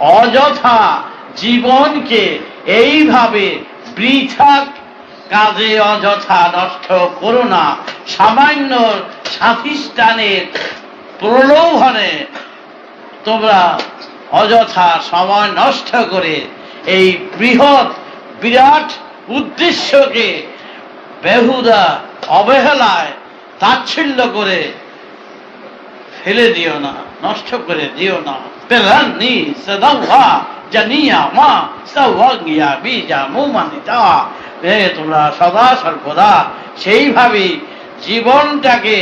অযথা জীবনকে এইভাবে বৃথা কাজে অযথা নষ্ট করো না। সামান্য সাধিষ্ঠানের প্রলোভনে তোমরা অযথা সময় নষ্ট করে এই বৃহৎ বিরাট উদ্দেশ্যকে বেহুদা অবহেলায় তাচ্ছিল্য করে ফেলে দিও না, নষ্ট করে দিও না। পেলান্নি সদাওয়া জানিয়া মা সওয়াগিয়া বিজা মুমানিতা। তোমরা সদা সর্বদা সেইভাবে জীবনটাকে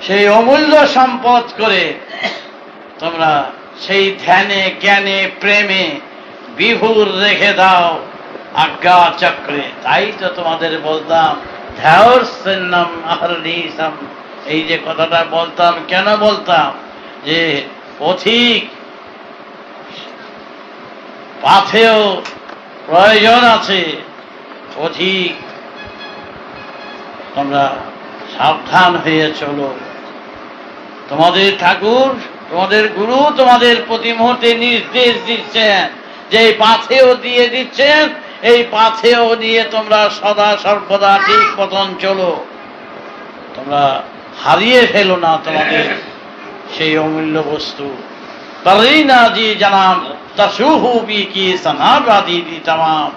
সেই অমূল্য সম্পদ করে তোমরা সেই ধ্যানে জ্ঞানে প্রেমে বিভোর রেখে দাও আজ্ঞা চক্রে। তাই তো তোমাদের বলতাম ধ্যায়র্সন্নম আহরণীসম, এই যে কথাটা বলতাম, কেন বলতাম যে পথিক পাথেও প্রয়োজন আছে, অধিক তোমরা সাবধান হয়ে চলো। তোমাদের ঠাকুর, তোমাদের গুরু তোমাদের প্রতি মুহূর্তে নির্দেশ দিচ্ছেন যে এই পাথেও দিয়ে দিচ্ছেন, এই পাথেও নিয়ে তোমরা সদা সর্বদা ঠিক পতন চলো। তোমরা হারিয়ে ফেলো না তোমাদের সেই অমূল্য বস্তু। তরিনাজি জানাম তসুহু বিকি সনাবাদি তামাম।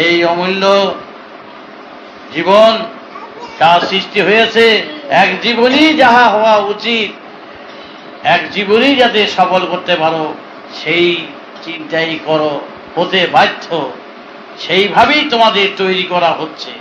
এই অমূল্য জীবন যা সৃষ্টি হয়েছে, এক জীবনই যাহা হওয়া উচিত, এক জীবনই যাতে সফল করতে পারো সেই চিন্তাই করো, হতে বাধ্য। সেইভাবেই তোমাদের তৈরি করা হচ্ছে।